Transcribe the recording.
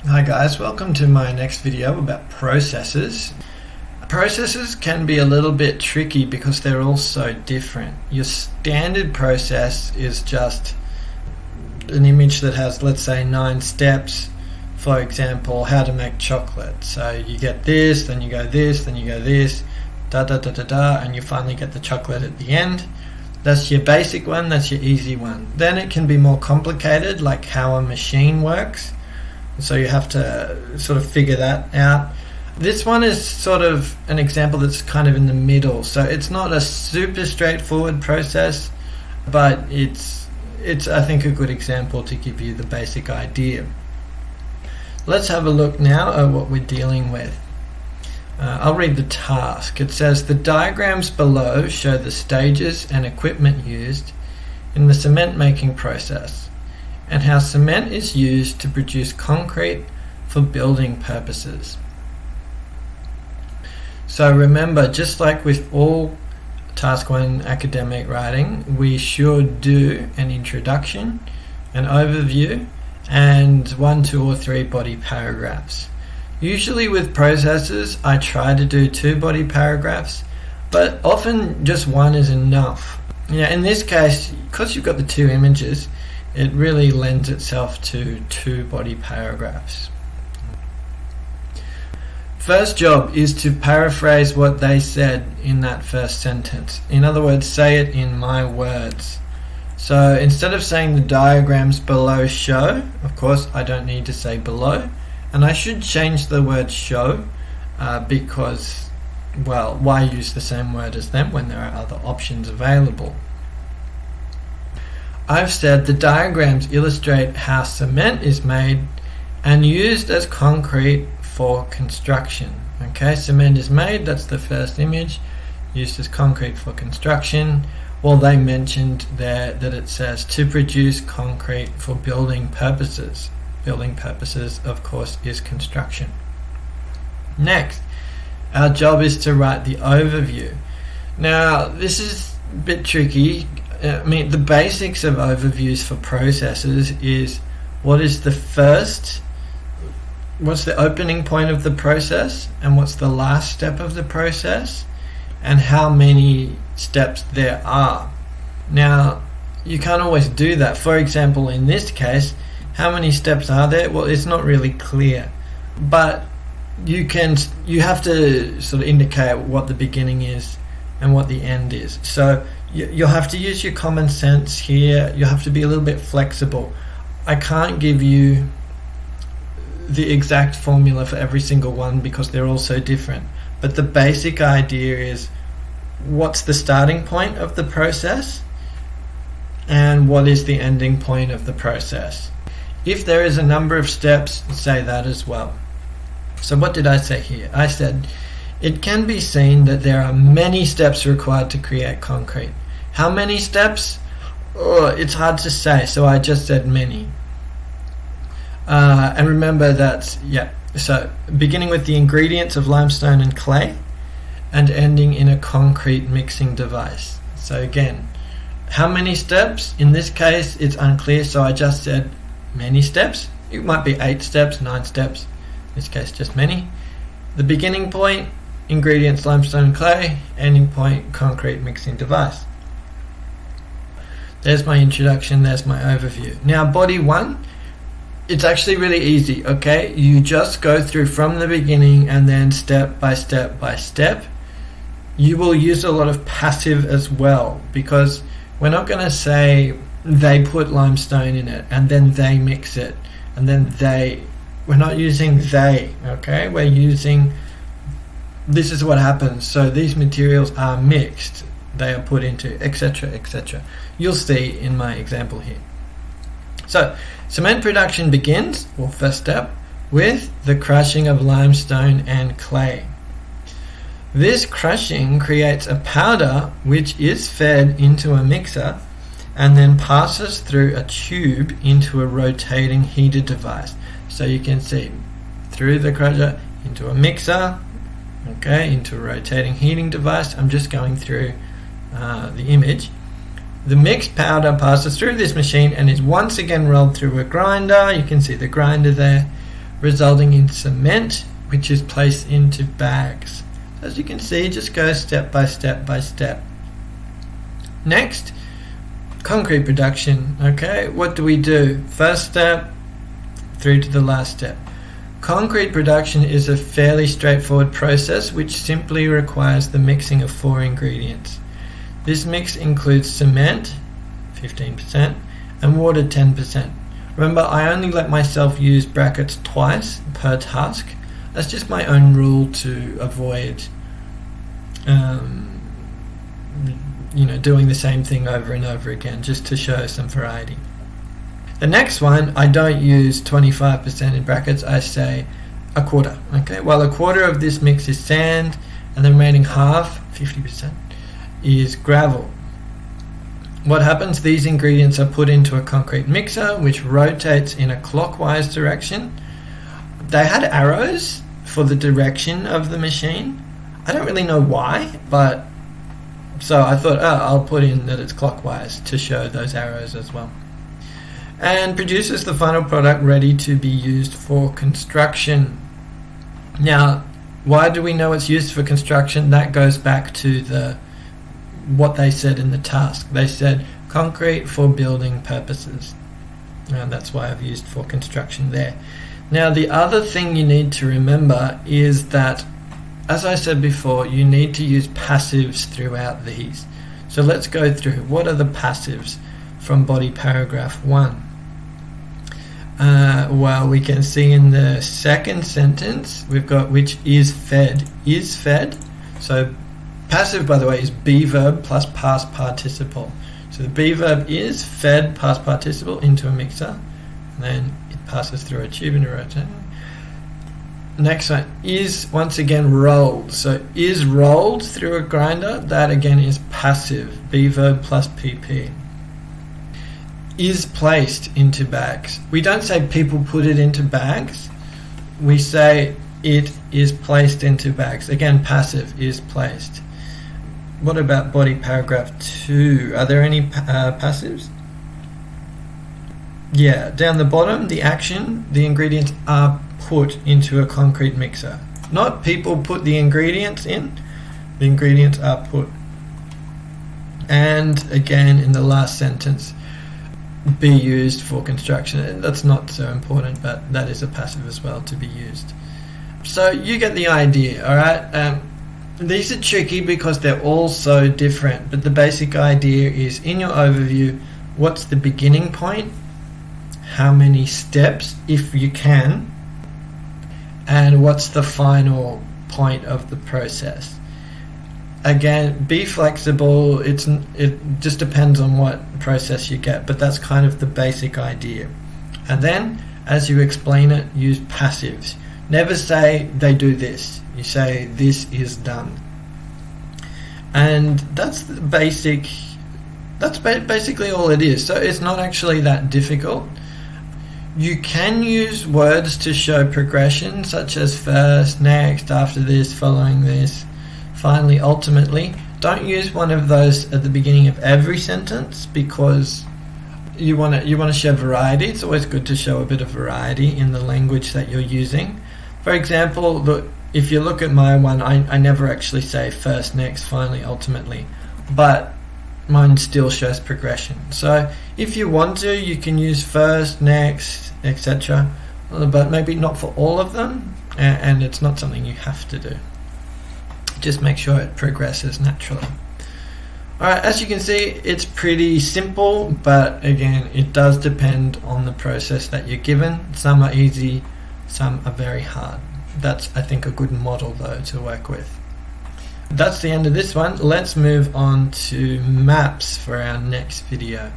Hi guys, welcome to my next video about processes. Processes can be a little bit tricky because they're all so different. Your standard process is just an image that has, let's say, 9 steps. For example, how to make chocolate. So you get this, then you go this, then you go this, and you finally get the chocolate at the end. That's your basic one, that's your easy one. Then it can be more complicated, like how a machine works. So you have to sort of figure that out. This one is sort of an example that's kind of in the middle. So it's not a super straightforward process, but it's I think a good example to give you the basic idea. Let's have a look now at what we're dealing with. I'll read the task. It says, the diagrams below show the stages and equipment used in the cement making process and how cement is used to produce concrete for building purposes. So remember, just like with all Task 1 academic writing, we should do an introduction, an overview, and 1, 2, or 3 body paragraphs. Usually with processes, I try to do 2 body paragraphs, but often just 1 is enough. Yeah, in this case, because you've got the 2 images, it really lends itself to 2 body paragraphs. First job is to paraphrase what they said in that first sentence. In other words, say it in my words. So instead of saying the diagrams below show, of course I don't need to say below, and I should change the word show because, well, why use the same word as them when there are other options available? I've said the diagrams illustrate how cement is made and used as concrete for construction. Okay, cement is made, that's the first image, used as concrete for construction. Well, they mentioned there that it says to produce concrete for building purposes. Building purposes, of course, is construction. Next, our job is to write the overview. Now, this is a bit tricky. I mean, the basics of overviews for processes is what's the opening point of the process, and what's the last step of the process, and how many steps there are. Now, you can't always do that. For example, in this case, how many steps are there? Well, it's not really clear, but you have to sort of indicate what the beginning is and what the end is. So you'll have to use your common sense here. You have to be a little bit flexible. I can't give you the exact formula for every single one because they're all so different. But the basic idea is what's the starting point of the process and what is the ending point of the process. If there is a number of steps, say that as well. So what did I say here? I said it can be seen that there are many steps required to create concrete. How many steps? Oh, it's hard to say, so I just said many. And remember that, so beginning with the ingredients of limestone and clay and ending in a concrete mixing device. So again, how many steps? In this case, it's unclear, so I just said many steps. It might be 8 steps, 9 steps. In this case, just many. The beginning point, ingredients, limestone and clay. Ending point, concrete mixing device. There's my introduction, there's my overview. Now, body 1, it's actually really easy, okay? You just go through from the beginning and then step by step by step. You will use a lot of passive as well because we're not going to say they put limestone in it and then they mix it and then we're not using they, okay? We're using this is what happens. So these materials are mixed, they are put into, etc., etc. You'll see in my example here. So cement production begins, or first step, with the crushing of limestone and clay. This crushing creates a powder which is fed into a mixer and then passes through a tube into a rotating heater device. So you can see through the crusher into a mixer, okay, into a rotating heating device. I'm just going through the image. The mixed powder passes through this machine and is once again rolled through a grinder. You can see the grinder there, resulting in cement, which is placed into bags. As you can see, just go step by step by step. Next, concrete production. Okay, what do we do? First step through to the last step. Concrete production is a fairly straightforward process which simply requires the mixing of 4 ingredients. This mix includes cement, 15%, and water, 10%. Remember, I only let myself use brackets twice per task. That's just my own rule to avoid doing the same thing over and over again, just to show some variety. The next one, I don't use 25% in brackets, I say a quarter. Okay, well, a quarter of this mix is sand, and the remaining half, 50%, is gravel. What happens? These ingredients are put into a concrete mixer which rotates in a clockwise direction. They had arrows for the direction of the machine. I don't really know why, but so I thought, I'll put in that it's clockwise to show those arrows as well. And produces the final product ready to be used for construction. Now, why do we know it's used for construction? That goes back to what they said in the task. They said concrete for building purposes, and that's why I've used for construction there. Now, the other thing you need to remember is that, as I said before, you need to use passives throughout these. So let's go through. What are the passives from body paragraph 1? Well, we can see in the second sentence we've got which is fed. Is fed. So passive, by the way, is be verb plus past participle. So the be verb is fed past participle into a mixer, and then it passes through a tube and a rotator. Next one is once again rolled. So is rolled through a grinder. That again is passive. Be verb plus pp. Is placed into bags. We don't say people put it into bags. We say it is placed into bags. Again, passive, is placed. What about body paragraph 2? Are there any passives? Yeah, down the bottom, the action, the ingredients are put into a concrete mixer. Not people put the ingredients in, the ingredients are put. And again, in the last sentence, be used for construction. That's not so important, but that is a passive as well, to be used. So you get the idea, alright? These are tricky because they're all so different, but the basic idea is, in your overview, what's the beginning point, how many steps, if you can, and what's the final point of the process. Again, be flexible. It just depends on what process you get, but that's kind of the basic idea. And then, as you explain it, use passives. Never say they do this. You say this is done. And that's the basic. That's basically all it is. So it's not actually that difficult. You can use words to show progression, such as first, next, after this, following this, finally, ultimately. Don't use one of those at the beginning of every sentence, because you want to show variety. It's always good to show a bit of variety in the language that you're using. For example, look, if you look at my one, I never actually say first, next, finally, ultimately, but mine still shows progression. So if you want to, you can use first, next, etc., but maybe not for all of them, and it's not something you have to do. Just make sure it progresses naturally. Alright, as you can see, it's pretty simple, but again, it does depend on the process that you're given. Some are easy, some are very hard. That's, I think, a good model though to work with. That's the end of this one. Let's move on to maps for our next video.